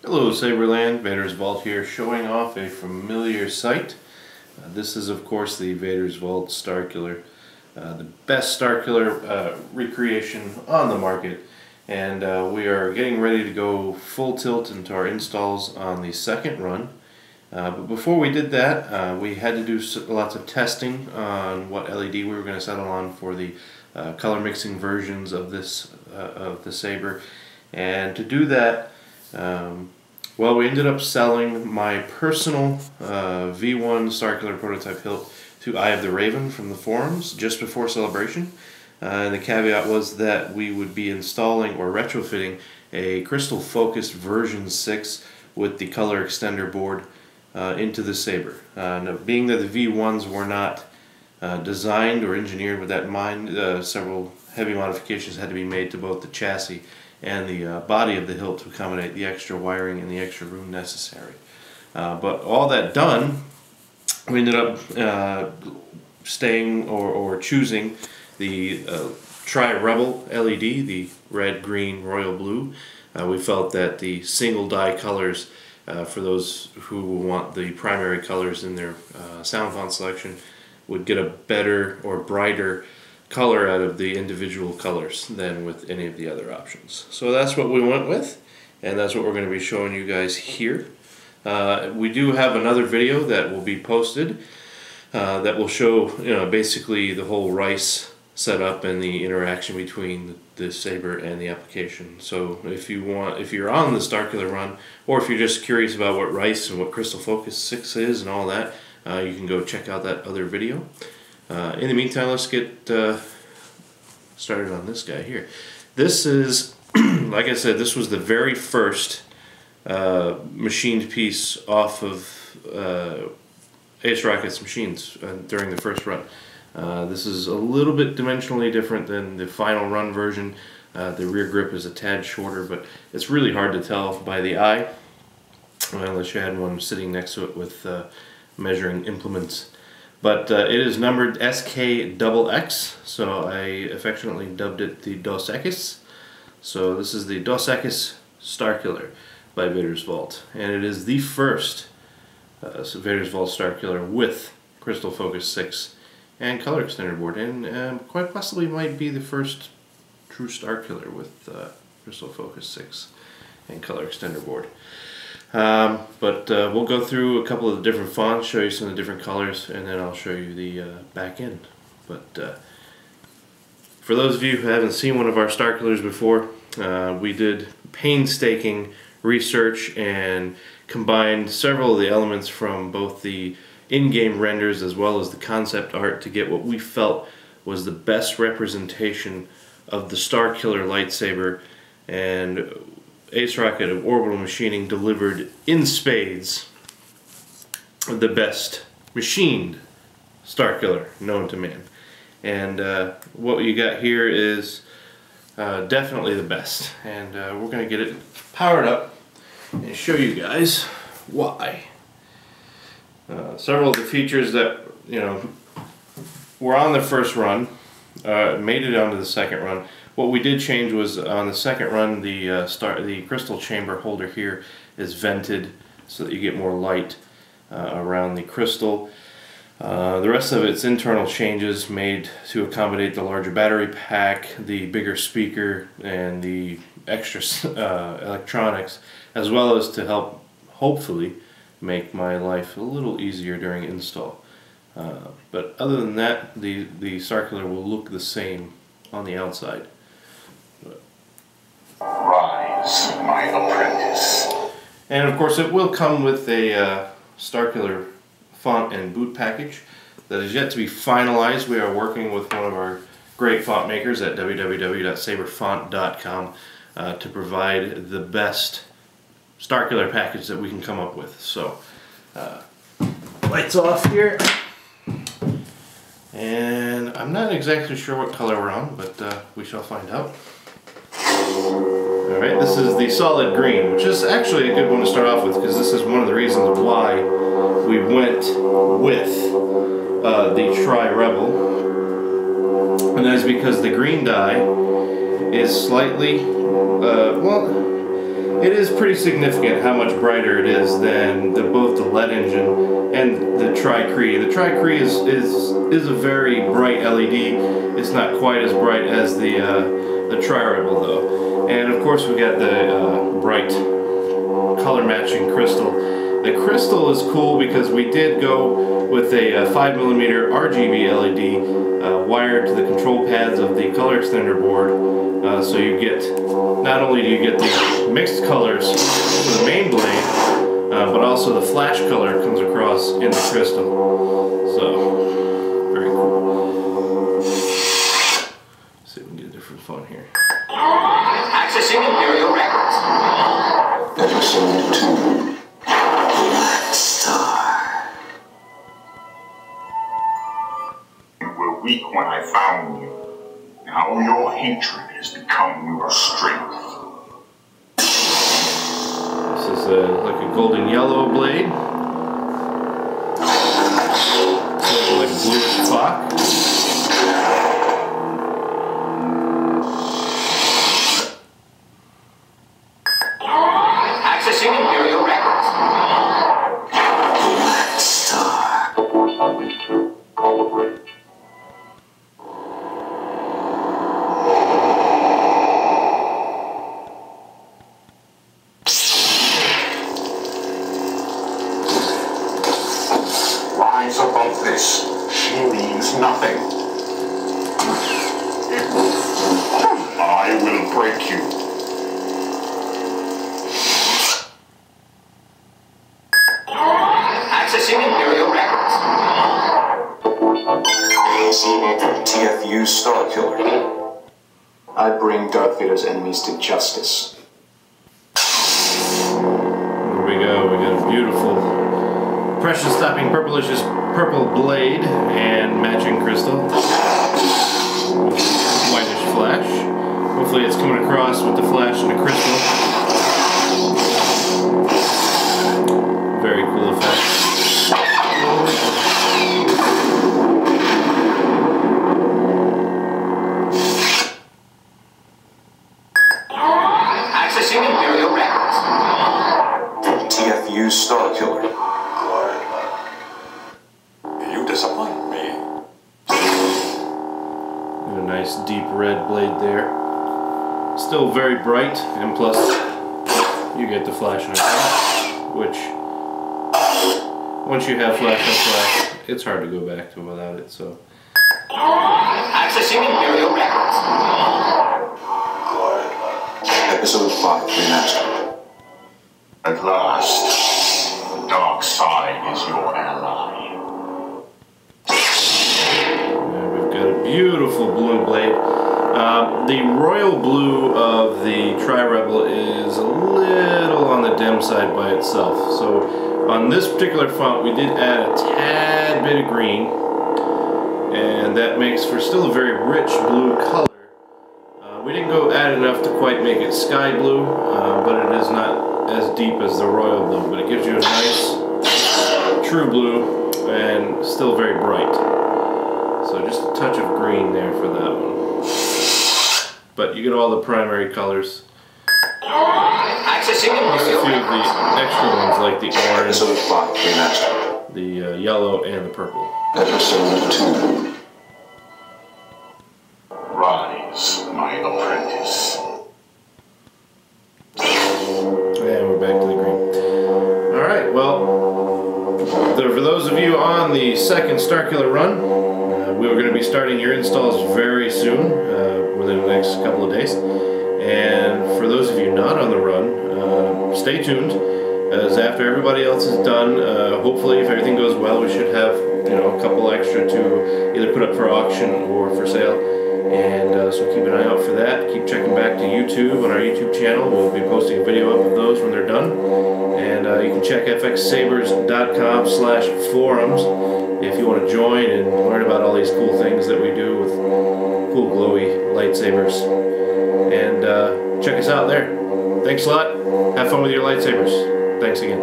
Hello Saberland, Vader's Vault here, showing off a familiar sight. This is of course the Vader's Vault Starkiller, the best Starkiller recreation on the market, and we are getting ready to go full tilt into our installs on the second run. But before we did that, we had to do lots of testing on what LED we were going to settle on for the color mixing versions of this of the Saber, and to do that, well, we ended up selling my personal V1 Starkiller prototype hilt to Eye of the Raven from the forums just before celebration. And the caveat was that we would be installing or retrofitting a crystal focused version 6 with the color extender board into the Saber. Now, being that the V1s were not designed or engineered with that in mind, several heavy modifications had to be made to both the chassis and the body of the hilt to accommodate the extra wiring and the extra room necessary. But all that done, we ended up staying or choosing the Tri-Rebel LED, the red, green, royal blue. We felt that the single dye colors, for those who want the primary colors in their sound font selection, would get a better or brighter color out of the individual colors than with any of the other options. So that's what we went with, and that's what we're going to be showing you guys here. We do have another video that will be posted that will show, basically the whole RICE setup and the interaction between the Saber and the application. So if you're on the Starkiller run, or if you're just curious about what RICE and what Crystal Focus 6 is and all that, you can go check out that other video. In the meantime, let's get started on this guy here. This is, like I said, this was the very first machined piece off of Ace Rocket's machines during the first run. This is a little bit dimensionally different than the final run version. The rear grip is a tad shorter, but it's really hard to tell by the eye unless you had one sitting next to it with measuring implements. But it is numbered SKXX, so I affectionately dubbed it the Dos Equis. So this is the Dos Equis Starkiller by Vader's Vault, and it is the first Vader's Vault Starkiller with Crystal Focus 6 and color extender board, and quite possibly might be the first true Starkiller with Crystal Focus 6 and color extender board. But we'll go through a couple of the different fonts, show you some of the different colors, and then I'll show you the back end. But for those of you who haven't seen one of our Starkillers before, we did painstaking research and combined several of the elements from both the in-game renders as well as the concept art to get what we felt was the best representation of the Starkiller Lightsaber, and Ace Rocket of Orbital Machining delivered in spades the best machined Starkiller known to man. And what you got here is definitely the best. And we're going to get it powered up and show you guys why. Several of the features that were on the first run made it onto the second run. What we did change was on the second run, the crystal chamber holder here is vented so that you get more light around the crystal. The rest of it's internal changes made to accommodate the larger battery pack, the bigger speaker, and the extra electronics, as well as to help, hopefully, make my life a little easier during install. But other than that, the Starkiller will look the same on the outside. Rise, my apprentice. And of course it will come with a Starkiller font and boot package that is yet to be finalized. We are working with one of our great font makers at www.saberfont.com to provide the best Starkiller package that we can come up with. So lights off here, and I'm not exactly sure what color we're on, but we shall find out. Alright, this is the solid green, which is actually a good one to start off with, because this is one of the reasons why we went with the Tri-Rebel, and that is because the green dye is slightly, well, it is pretty significant how much brighter it is than both the LED engine and the Tri-Cree. The Tri-Cree is a very bright LED. It's not quite as bright as the Tri-Rebel though. And of course we got the bright color matching crystal. The crystal is cool because we did go with a 5mm RGB LED wired to the control pads of the color extender board. So you get, not only do you get the mixed colors for the main blade, but also the flash color comes across in the crystal. So, very cool. Let's see if we can get a different font here. Accessing Imperial records. Episode 2. You were weak when I found you. Now your hatred has become your strength. This is like a golden yellow blade. Like a bluish clock. Accessing Imperial records. Rise above this. She means nothing. I will break you. Accessing Imperial records. VV Starkiller. I bring Darth Vader's enemies to justice. There we go. We got a beautiful pressure stopping purple blade and matching crystal. Whitish flash. Hopefully it's coming across with the flash and the crystal. Very cool effect. Accessing Imperial records. VV Starkiller. You disappoint me. And a nice deep red blade there. Still very bright, and plus you get the flash and flash, which once you have flash and flash, it's hard to go back to without it. So Accessing Imperial records. Episode 5 remastered. At last, the dark side is your ally. we've got a beautiful blue blade. The royal blue of the Tri-Rebel is a little on the dim side by itself. So on this particular font, we did add a tad bit of green, and that makes for still a very rich blue color. We didn't go add enough to quite make it sky blue, but it is not as deep as the royal blue, but it gives you a nice true blue and still very bright. So just a touch of green there for that one. But you get all the primary colors. Accessing Plus a few Imperial of the extra ones like the orange, Episode 5 remastered. the yellow, and the purple. Episode 2. Rise, my apprentice. And we're back to the green. Alright, well, for those of you on the second Starkiller run, we were going to be starting your installs very soon, within the next couple of days. And for those of you not on the run, stay tuned, as after everybody else is done, hopefully if everything goes well, we should have a couple extra to either put up for auction or for sale. And so keep an eye out for that. Keep checking back to YouTube on our YouTube channel. We'll be posting a video up of those when they're done. And you can check fxsabers.com/forums if you want to join and learn about all these cool things that we do with cool glowy lightsabers. And check us out there. Thanks a lot. Have fun with your lightsabers. Thanks again.